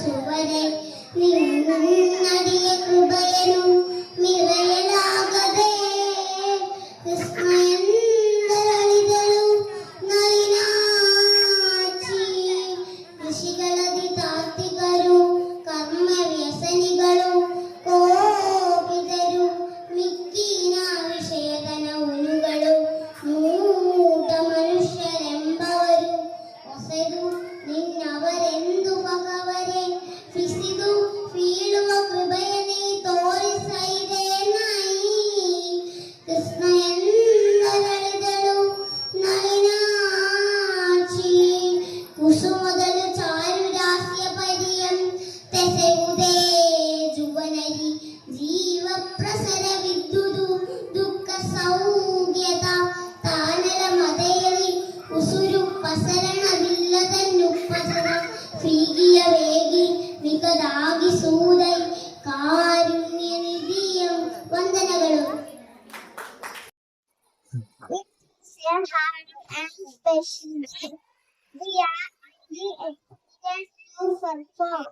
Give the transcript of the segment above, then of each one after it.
സുവരെ നിന്നടിയ കൃപയനും മിറയലാകതെ വിസ്മയന്തരളിതಳು നളിനാക്ഷി ഋഷികളതി താർത്തികരു കർമ്മവ്യസനികളും കോപിതരു മിക്കീന വിഷയതന ഉനുಗಳು മൂഢ മനുഷ്യരെಂಬವರು ಹೊಸೆದು ನಿನ್ನವರೆಂದು ಪಗವರೆ ಫಿಸಿದು ಫೀಳುವ ಕೃಪೆಯ ನೀ ತೋರಿಸೈದೆ ನೈ ಕೃಷ್ಣಯಂದರಳಿದಳು ನಳಿನಾಕ್ಷಿ ಕುಸುಮದಲು ಚಾರುರಾಸ್ಯ ಪರಿಯಂ ತೆಸೆವುದೇ ಜುವನರಿ ಜೀವ ಪ್ರಸರವಿದ್ದುದು ದುಃಖ ಸೌಖ್ಯದ ತಾನಲ ಮದೆಯಲಿ ಉಸುರು ಪಸರಣವಿಲ್ಲದನ್ನುಪ್ಪಸರ ಫೀಗಿಯ ವೇಗಿ ಮಿಕದಾಗಿ ಸೂದೈ ಕಾರುಣ್ಯ ನಿಧಿಯಂ ವಂದನಗಳು. And patience. We expect to perform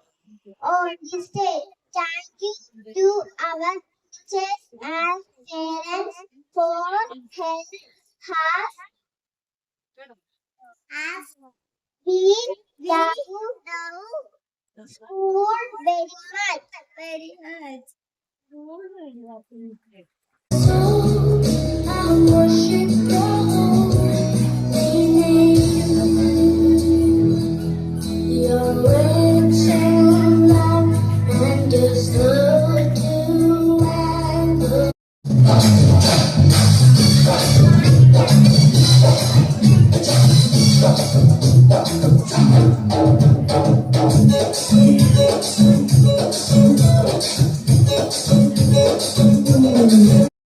on this day. Thank you to our teachers and parents for helping us. We love school very much. Very much. So I worship your holy name. Your rich and love and deserve to ever.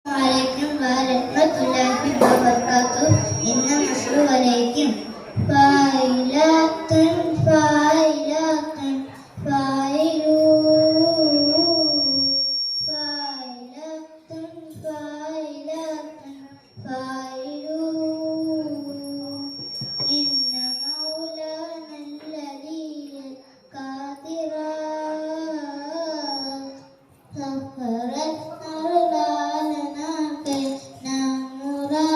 عليكم ورحمة الله وبركاته. إن مشروع عليكم فاعلة فاعلة فاعلون فاعلة فاعلة فاعلون إن مولانا الذي القادرات سخرت أرضنا كي نمرا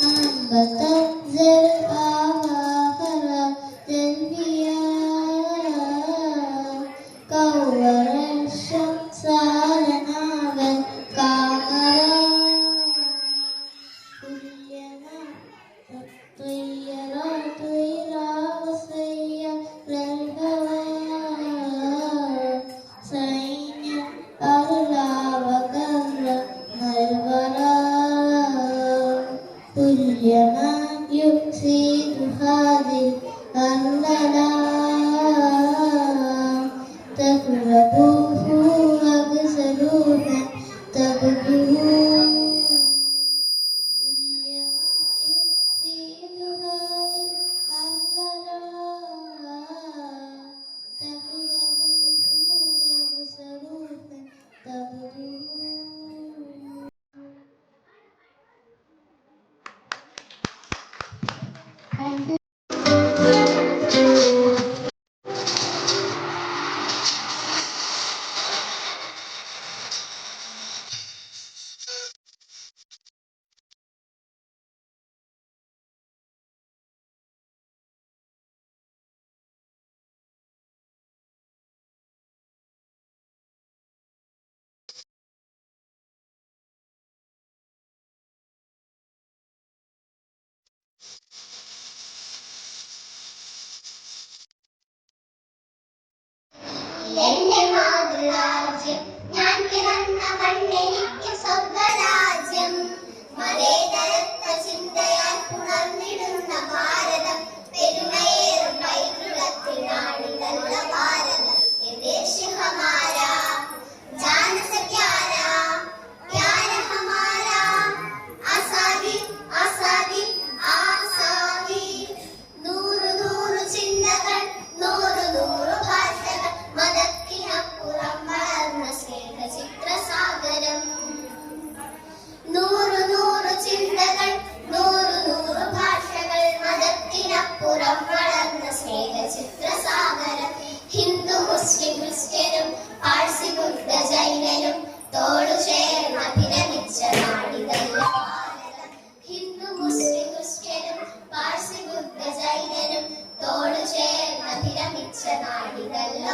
أنبتت زرعها خرجت الرياح كور الشمس لنا بالقمر كلما الطيرات إلى وسير الهواء سينا أرلا وكرمنا الوراء كلما يفسد هذه الظلام تقربوه وأكثرها تبدون എന്റെ മാതൃരാജ്യം ഞാൻ പിറന്ന മണ്ണെനിക്ക് സ്വർഗരാജ്യം മതേതരത്വ ചിന്തയാൽ പുണർന്നിടുന്ന ഭാരതം പെരുമയേറും പൈതൃകത്തിനാണിതല്ല ഭാരതം ये देश हमारा जान से प्यारा प्यार हमारा आजादी आजादी आजादी നൂറ് നൂറ് ചിന്തകൾ നൂറ് നൂറ് ഭാഷകൾ മതത്തിനപ്പുറം വളർന്ന സ്നേഹചിത്രസാഗരം നൂറ് നൂറ് ചിന്തകൾ നൂറ് നൂറ് ഭാഷകൾ മതത്തിനപ്പുറം വളർന്ന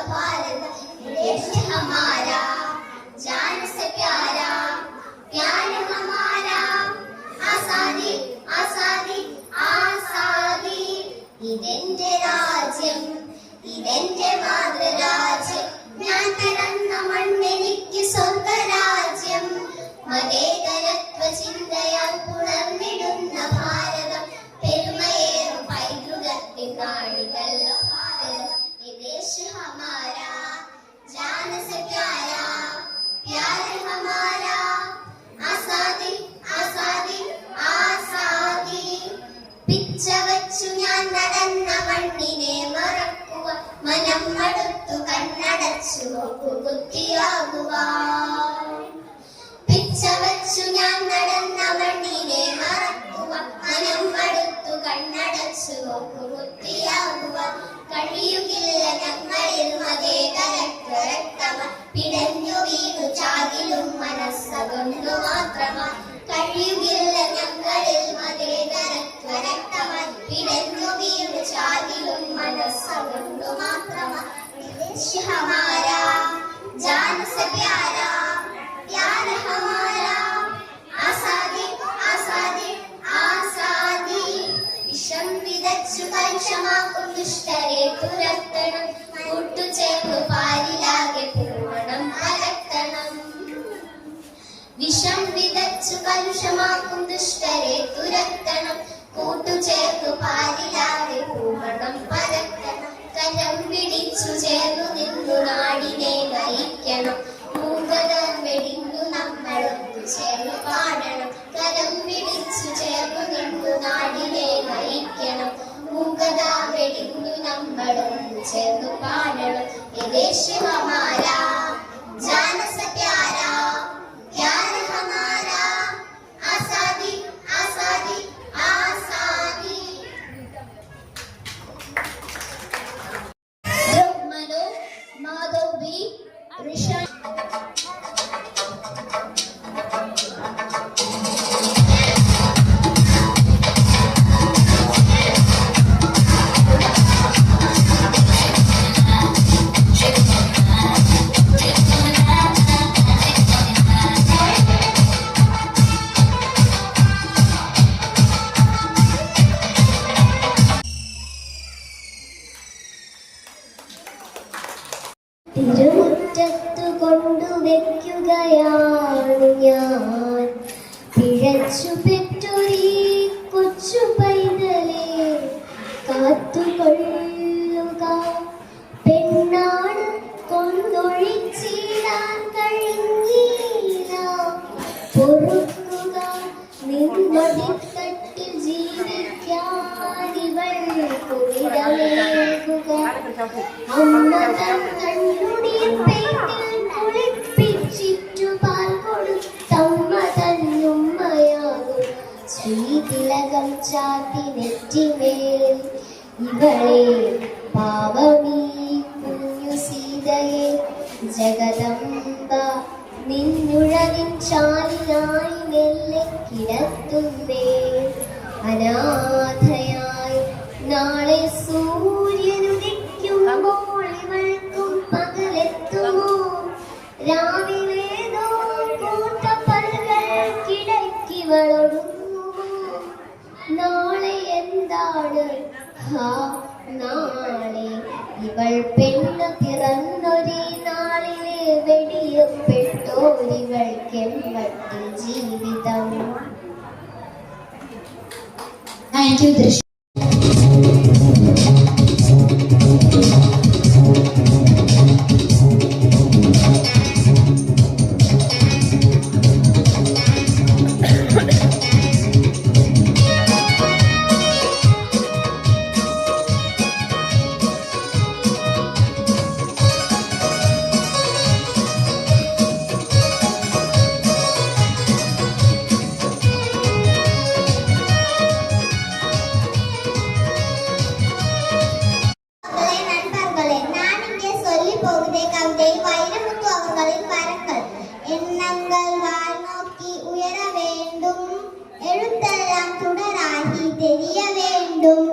भारत देश हमारा जान से प्यारा प्यार हमारा आसादी आसादी आसादी ഇതെന്റെ രാജ്യം ഇതെന്റെ മാതൃരാജ്യം ഞാൻ പിറന്ന മണ്ണെനിക്ക് സ്വർഗരാജ്യം മതേതരത്വ ചിന്തയാൽ പുണർന്നിടുന്ന ഭാരതം പെരുമയേറും പൈതൃകത്തിൻ നാടിതല്ല ഭാരതം ये देश हमारा जान से प्यारा प्यार हमारा आसादी आसादी आसादी പിച്ച വച്ചു ഞാൻ നടന്ന മണ്ണിനെ മറക്കുക മനം മടുത്തു കണ്ണടച്ചു കുത്തിയാകുവാൻ പിച്ച വച്ചു ഞാൻ നടന്ന മണ്ണിനെ മറക്കുക മനം മടുത്തു കണ്ണടച്ചു കുത്തിയാകുവാൻ കഴിയുകില്ല ഞങ്ങളിൽ മതേതരത്വ രക്തമാ പിടഞ്ഞു വീണു ചാകിലും മനസ്സകൊണ്ടു മാത്രമായി കഴിയുകില്ല ഞങ്ങളിൽ മതേതരത്വ രക്തമായി പിടഞ്ഞു വീണു ചാകിലും മനസ്സകൊണ്ടു മാത്രമായി देश हमारा जान से प्यारा प्यार हमारा आसादी आसादी आसादी വിഷം വിതച്ചു കലുഷമാക്കും ദുഷ്ടരെ തുരത്തണം കൂട്ടുചേർന്നു പാലിലാകെ പൂർണ്ണം കലർത്തണം വിഷം വിതച്ചു കലുഷമാക്കും ദുഷ്ടരെ തുരത്തണം കൂട്ടുചേർന്നു പാലിലാകെ പൂർണ്ണം പലർത്തണം കരം പിടിച്ചു ചേർന്നു നിന്നു നാടിനെ നയിക്കണം മൂകത വെടിഞ്ഞു നമ്മളൊത്തു ചേർന്നു പാടണം കരം പിടിച്ചു ചേർന്നു നിന്നു നാടിനെ നയിക്കണം മൂകത വെടിഞ്ഞു നമ്മളൊത്തു ചേർന്നു പാടണം ये देश हमारा जान से प्यारा प्यार हमारा आसादी आसादी आसादी Mano Madhav B Rishan തിരുമുറ്റത്തു കൊണ്ടുവയ്ക്കുകയാണ് ഞാൻ പിഴച്ചു പെറ്റൊരീ കൊച്ചു പൈതലെ കാത്തുകൊള്ളുക പെണ്ണാണ് കൊണ്ടൊഴിച്ചിടാൻ കഴിഞ്ഞില്ല പൊറുക്കുക നിന്നടിത്തട്ടിൽ ജീവിക്കാൻ ഇവൾക്കു വിടവേകുക അമ്മ തൻ കണ്ണുനീർ പെയ്തിൽ കുളിപ്പിച്ചിട്ടു പാൽ കൊടുത്തമ്മ തന്നുമ്മയാകും ശ്രീതിലകം ചാത്തി നെറ്റിമേൽ ഇവളെ പാവമീ കുഞ്ഞു സീതയെ ജഗദംബ നിന്നുഴലിൻ ചാലിനായി മെല്ലെ കിടത്തുന്നേ അനാഥയായി നാളെ സൂര്യനുദിക്കുമ്പോൾ ഇവൾക്കും പകലെത്തുമോ രാവിലേതോ കൂട്ടപ്പൽകൾക്കിടയ്ക്കിവളൊടുങ്ങുമോ നാളെ എന്താണ് നാളെ ഇവൾ പെണ്ണ് പിറന്നൊരീ നാളിലെ വെടിയപ്പെട്ടോരിവൾക്കെമ്പട്ടിൽ ജീവിതം. Thank you, Drisha. வேண்டும்.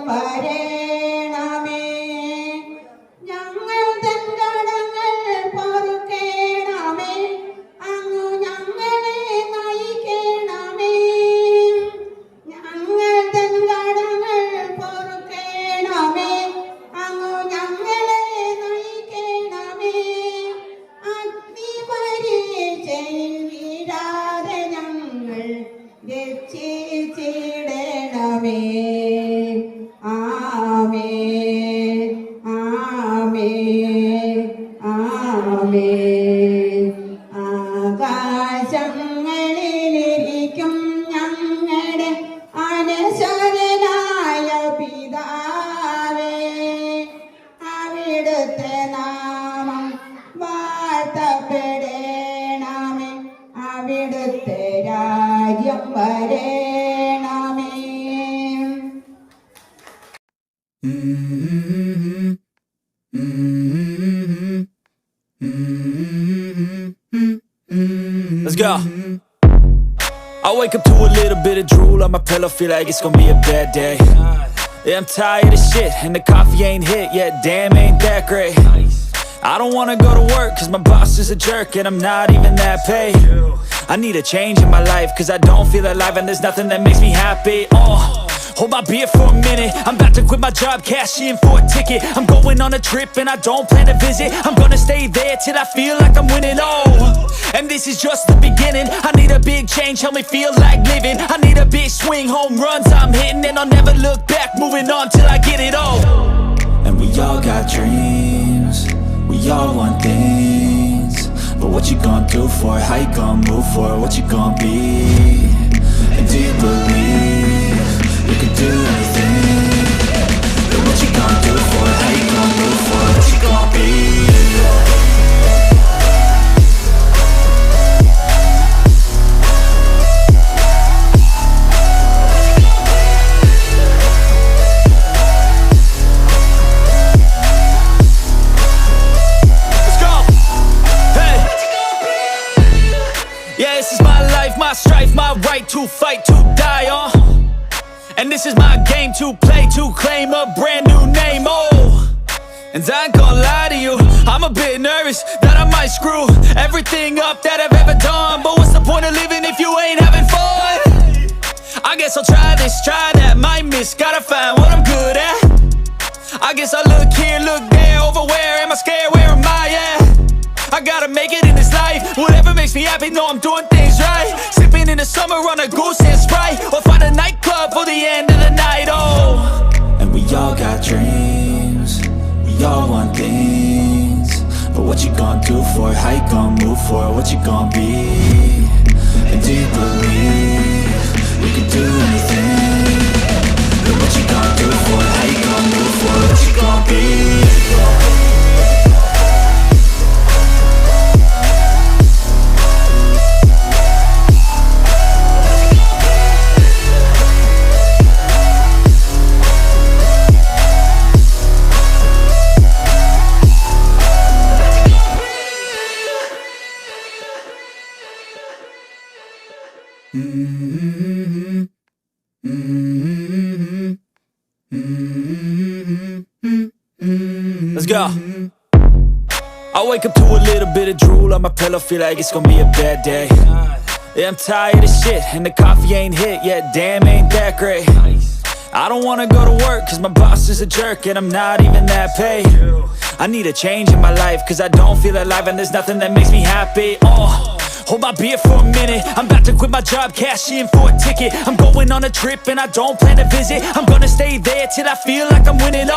വരേണമേ. ഞങ്ങൾ തൻ കടങ്ങൾ പൊറുക്കേണമേ. അങ്ങു ഞങ്ങളെ നയിക്കണമേ. ഞങ്ങൾ തൻ കടങ്ങൾ പൊറുക്കേണമേ. അങ്ങു ഞങ്ങളെ നയിക്കണമേ. അഗ്നിപരീക്ഷയിൽ വീഴാതെ ഞങ്ങൾ രക്ഷിച്ചിടണമേ. ആമേൻ ആമേൻ ആമേൻ. ആകാശങ്ങളിലിരിക്കും ഞങ്ങളുടെ അനശ്വരനായ പിതാവേ, അവിടുത്തെ നാമം വാഴ്ത്തപ്പെടണമേ. അവിടുത്തെ രാജ്യം വരേണമേ. Let's go. I wake up to a little bit of drool on my pillow, feel like it's gonna be a bad day. Yeah, I'm tired of shit and the coffee ain't hit yet, damn ain't that great. I don't wanna go to work cause my boss is a jerk and I'm not even that paid. I need a change in my life cause I don't feel alive and there's nothing that makes me happy. Hold my beer for a minute, I'm about to quit my job, cash in for a ticket. I'm going on a trip and I don't plan to visit. I'm gonna stay there till I feel like I'm winning, and this is just the beginning. I need a big change, help me feel like living. I need a big swing, home runs I'm hitting, and I'll never look back, moving on till I get it all. And we all got dreams, we all want things, but what you gonna do for it? How you gonna move for it? What you gonna be? And do you believe you can do anything? But what you gonna do for it? How you gonna move for it? What you gonna be? My strife, my right to fight, to die on. And this is my game to play, to claim a brand new name, And I ain't gonna lie to you, I'm a bit nervous that I might screw everything up that I've ever done. But what's the point of living if you ain't having fun? I guess I'll try this, try that, might miss, gotta find what I'm good at. I guess I look here, look there, over where am I scared, where am I at? I gotta make it in this life, whatever makes me happy, know I'm doing things right. Sipping in the summer on a Goose and Sprite, or find a nightclub for the end of the night, And we all got dreams, we all want things, but what you gonna do for it? How you gonna move for it? What you gonna be? And do you believe you can do anything? But what you gonna do for it? How you gonna move for it? What you gonna be? Let's go. I wake up to a little bit of drool on my pillow, feel like it's gonna be a bad day. Yeah, I'm tired of shit and the coffee ain't hit yet, damn ain't that great. I don't wanna go to work cause my boss is a jerk and I'm not even that paid. I need a change in my life cause I don't feel alive and there's nothing that makes me happy. Hold my beer for a minute, I'm about to quit my job, cash in for a ticket. I'm going on a trip and I don't plan to visit. I'm gonna stay there till I feel like I'm winning,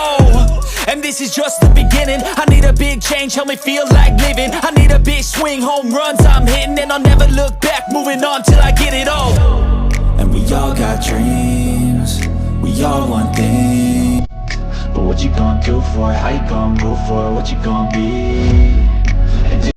and this is just the beginning. I need a big change, help me feel like living. I need a big swing, home runs I'm hitting, and I'll never look back, moving on till I get it all. And we all got dreams, we all want things, but what you gonna do for it? How you gonna move for it? What you gonna be? And do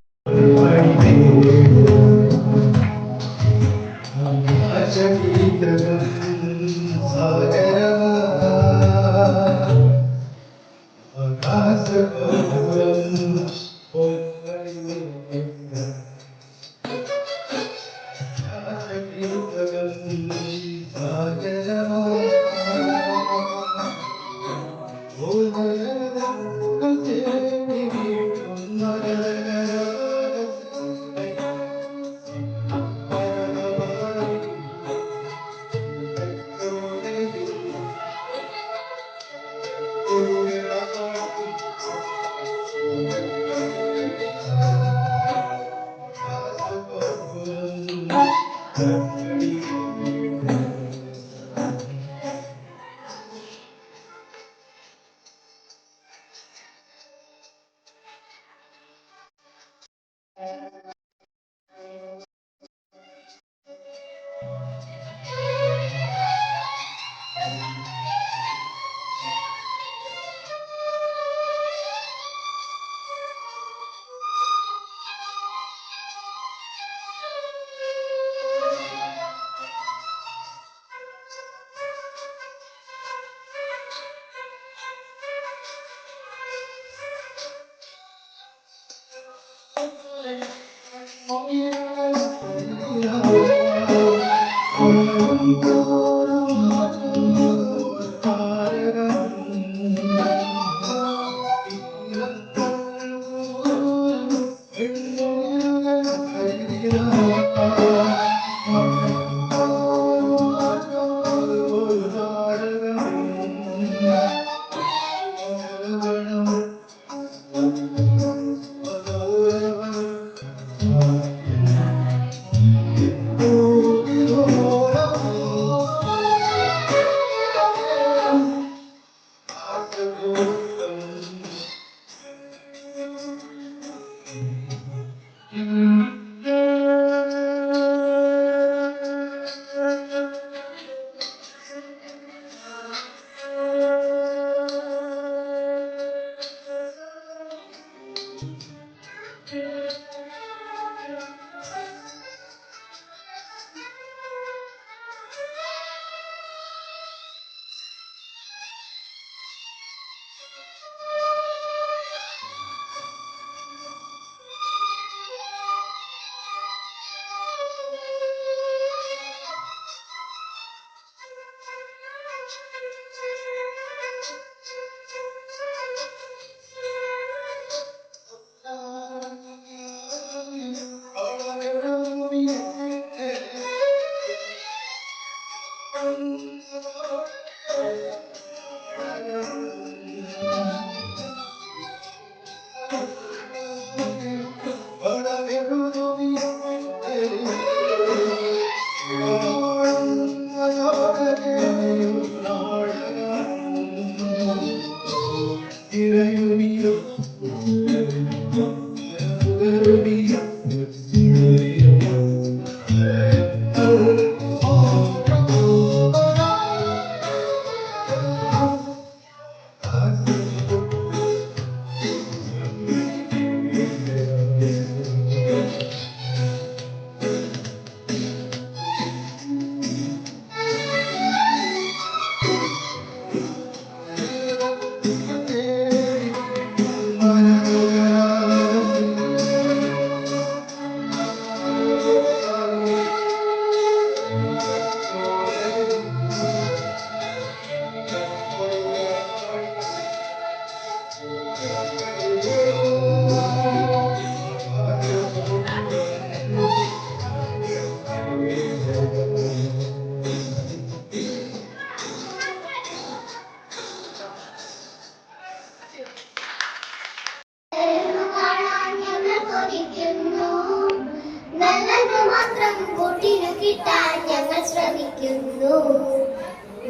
നല്ലത് മാത്രം കൂട്ടിനു കിട്ടാൻ ഞങ്ങൾ ശ്രമിക്കുന്നു.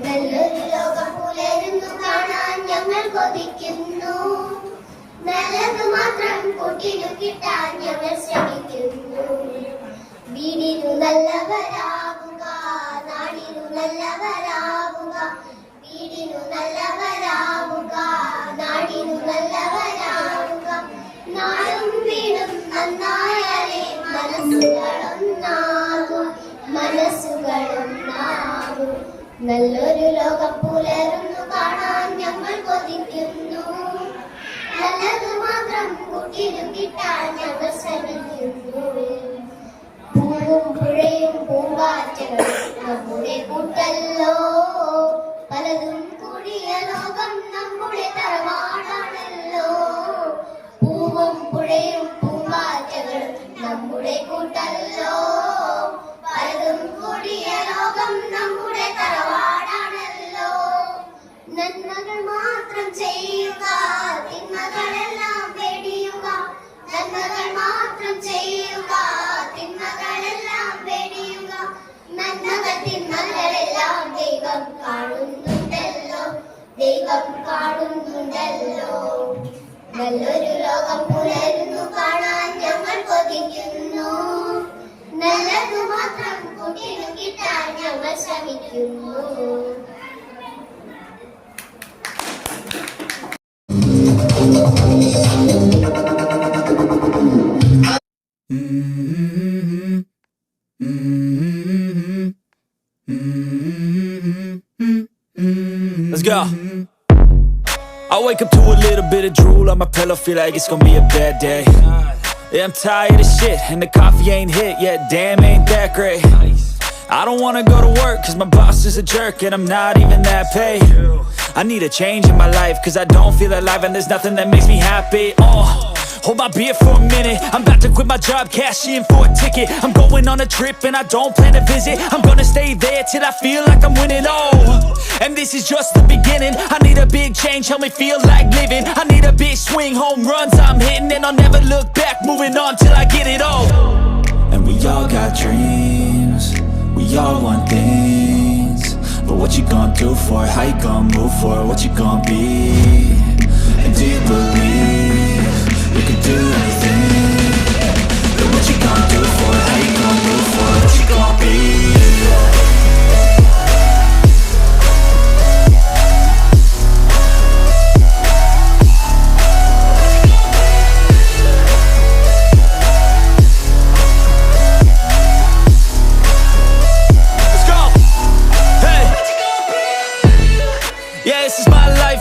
നല്ലൊരു ലോകം പുലരുന്നു കാണാൻ ഞങ്ങൾ കൊതിക്കുന്നു. നല്ലത് മാത്രം കൂട്ടിനു കിട്ടാൻ ഞങ്ങൾ ശ്രമിക്കുന്നു. വീടിനു നല്ലവരാകുക, നാടിനു നല്ലവരാകുക. വീടിനു നല്ലവരാകുക, നാടിനു നല്ലവരാകുക. നാടും വീടും നന്നായാലേ മനസ്സുകളൊന്നാകും, മനസ്സുകളൊന്നാകും. നല്ലൊരു ലോകം പുലരുന്നു കാണാൻ ഞങ്ങൾ കൊതിക്കുന്നു. നല്ലത് മാത്രം കൂട്ടിനു കിട്ടാൻ ഞങ്ങൾ ശ്രമിക്കുന്നു. പൂവും പുഴയും പൂങ്കാറ്റകളും നമ്മുടെ കൂട്ടല്ലോ. പലതും കൂടിയ ലോകം നമ്മുടെ തറവാടാണല്ലോ. പൂവും പുഴയും പൂങ്കാറ്റകളും നമ്മുടെ കൂട്ടല്ലോ. പലതും കൂടിയ ലോകം നമ്മുടെ തറവാടാണല്ലോ. നന്മകൾ മാത്രം ചെയ്യുക, തിന്മകളെല്ലാം വെടിയുക. നന്മകൾ മാത്രം ചെയ്യുക, തിന്മകളെല്ലാം വെടിയുക. നന്മകൾ തിന്മകളെല്ലാം ദൈവം കാണുന്നുണ്ടല്ലോ, ദൈവം കാണുന്നുണ്ടല്ലോ. നല്ലൊരു ലോകം പുലരുന്നു കാണാൻ ഞങ്ങൾ കൊതിക്കുന്നു. നല്ലതു മാത്രം കൂട്ടിനു കിട്ടാൻ ഞങ്ങൾ ശ്രമിക്കുന്നു. Let's go. I wake up to a little bit of drool on my pillow, feel like it's gonna be a bad day. Yeah, I'm tired of shit, and the coffee ain't hit yet. Damn, ain't that great. I don't wanna go to work, cause my boss is a jerk, and I'm not even that paid. I need a change in my life, cause I don't feel alive, and there's nothing that makes me happy. Hold my beer for a minute. I'm about to quit my job, cash in for a ticket. I'm going on a trip and I don't plan to visit. I'm gonna stay there till I feel like I'm winning. And this is just the beginning. I need a big change, help me feel like living. I need a big swing, home runs I'm hitting, and I'll never look back, moving on till I get it all. And we all got dreams, we all want things. But what you gonna do for it? How you gonna move for it? What you gonna be? And do you believe you can do anything? But what you gonna do for it? How you gonna move for it? What you gonna be?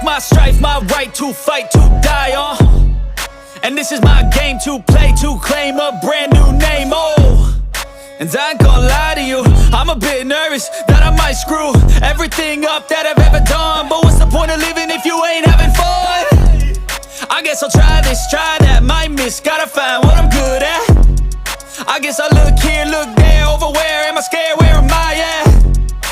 My strife, my right to fight, to die on. And this is my game to play, to claim a brand new name, And I ain't gonna lie to you, I'm a bit nervous that I might screw everything up that I've ever done. But what's the point of living if you ain't having fun? I guess I'll try this, try that, might miss, gotta find what I'm good at. I guess I'll look here, look there, over where am I scared, where am I at?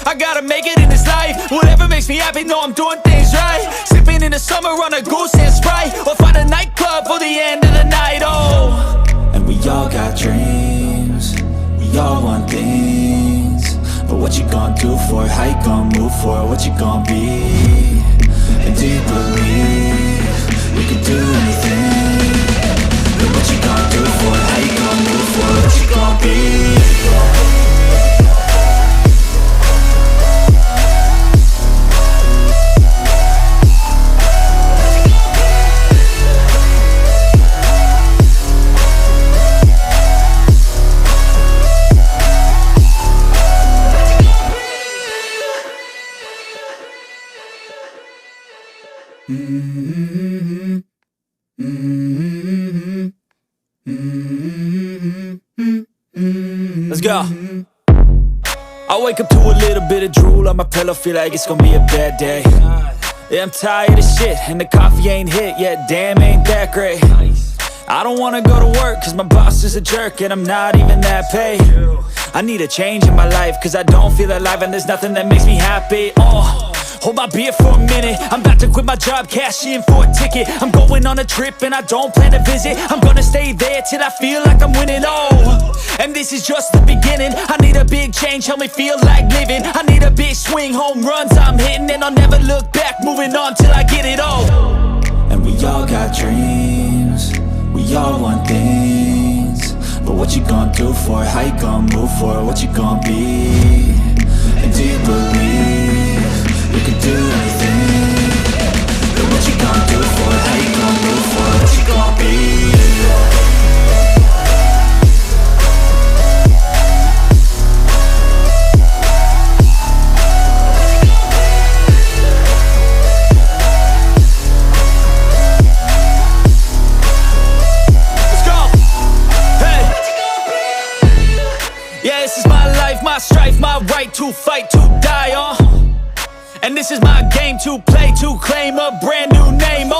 I gotta make it in this life. Whatever makes me happy, know I'm doing things right. Sipping in the summer on a goose and Sprite, or find a nightclub for the end of the night, And we all got dreams, we all want things. But what you gonna do for it? How you gonna move for it? What you gonna be? And do you believe you can do anything? But what you gonna do for it? How you gonna move for it? What you gonna be? Let's go. I wake up to a little bit of drool on my pillow, feel like it's gonna be a bad day. Yeah, I'm tired of shit, and the coffee ain't hit yet. Damn, ain't that great. I don't wanna go to work, cause my boss is a jerk, and I'm not even that paid. I need a change in my life, cause I don't feel alive, and there's nothing that makes me happy. Hold my beer for a minute. I'm about to quit my job, cash in for a ticket. I'm going on a trip and I don't plan to visit. I'm gonna stay there till I feel like I'm winning. And this is just the beginning. I need a big change, help me feel like living. I need a big swing, home runs I'm hitting, and I'll never look back, moving on till I get it all. And we all got dreams, we all want things. But what you gonna do for it? How you gonna move for it? What you gonna be? And do you believe you can do anything? But what you gonna do for it? How you gonna move for it? What you gonna be? Yeah, this is my life, my strife, my right to fight, to die on. And this is my game to play, to claim a brand new name,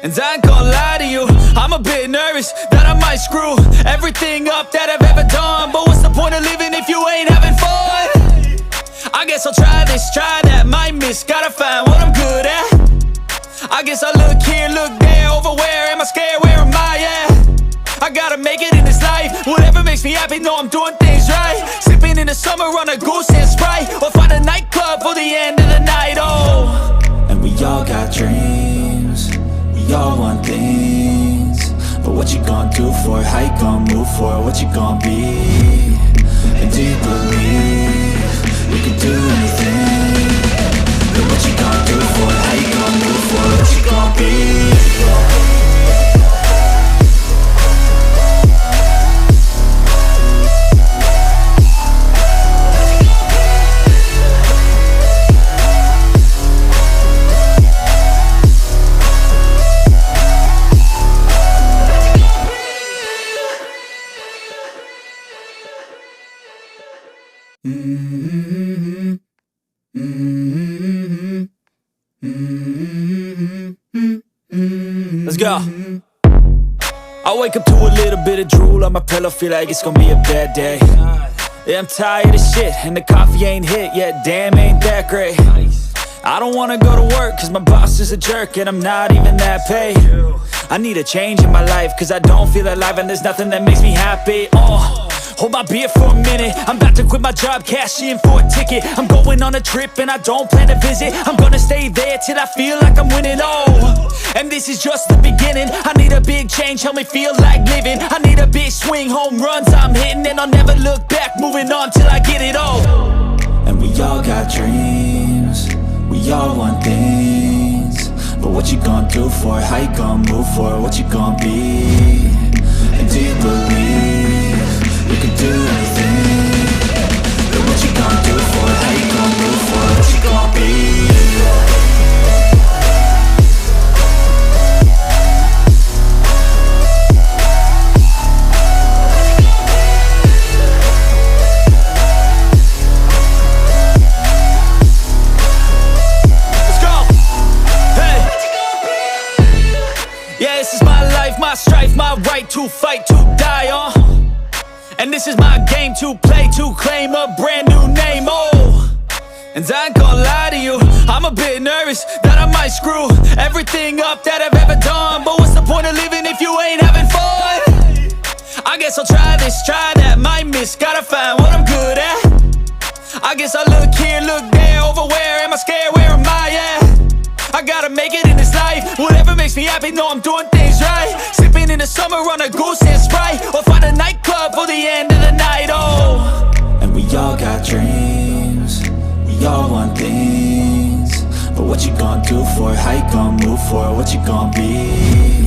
And I ain't gonna lie to you, I'm a bit nervous that I might screw everything up that I've ever done. But what's the point of living if you ain't having fun? I guess I'll try this, try that, might miss, gotta find what I'm good at. I guess I'll look here, look there, over where am I scared, where am I at? I gotta make it in this life. Whatever makes me happy, know I'm doing things right. Sipping in the summer on a goose and Sprite, or find a nightclub for the end of the night, And we all got dreams, we all want things. But what you gonna do for it? How you gonna move for it? What you gonna be? And do you believe you can do anything? But what you gonna do for it? How you gonna move for it? What you gonna be? Let's go. I wake up to a little bit of drool on my pillow, feel like it's gonna be a bad day. Yeah, I'm tired of shit, and the coffee ain't hit yet, damn, ain't that great. I don't wanna go to work, cause my boss is a jerk, and I'm not even that paid. I need a change in my life, cause I don't feel alive, and there's nothing that makes me happy. Hold my beer for a minute, I'm about to quit my job, cash in for a ticket. I'm going on a trip and I don't plan to visit. I'm gonna stay there till I feel like I'm winning, and this is just the beginning. I need a big change, help me feel like living. I need a big swing, home runs I'm hitting, and I'll never look back, moving on till I get it all. And we all got dreams, we all want things. But what you gonna do for it? How you gonna move for it? What you gonna be? And do you believe you can do anything? But what you gonna do for it? How you gonna move for it? What you gonna be? Yeah, this is my life, my strife, my right to fight, to die on. And this is my game to play, to claim a brand new name, And I ain't gonna lie to you, I'm a bit nervous that I might screw everything up that I've ever done. But what's the point of living if you ain't having fun? I guess I'll try this, try that, might miss, gotta find what I'm good at. I guess I look here, look there, over where am I scared, where am I at? I gotta make it in this life. Whatever makes me happy, know I'm doing things right. Sipping in the summer on a goose and Sprite, or find a nightclub for the end of the night, And we all got dreams, we all want things. But what you gonna do for it? How you gonna move for it? What you gonna be?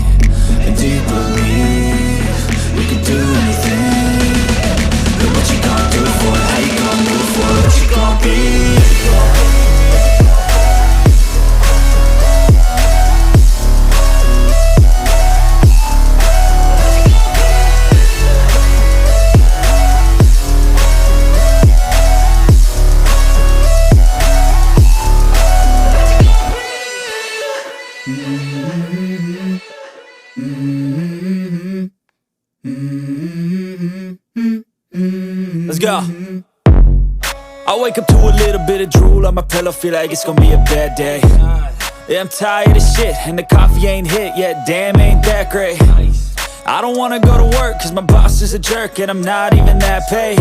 And do you believe you can do anything? But what you gonna do for it? How you gonna move for it? What you gonna be? Let's go. I wake up to a little bit of drool on my pillow, feel like it's gonna be a bad day. Yeah, I'm tired of shit, and the coffee ain't hit yet, damn, ain't that great. I don't wanna go to work, cause my boss is a jerk, and I'm not even that paid.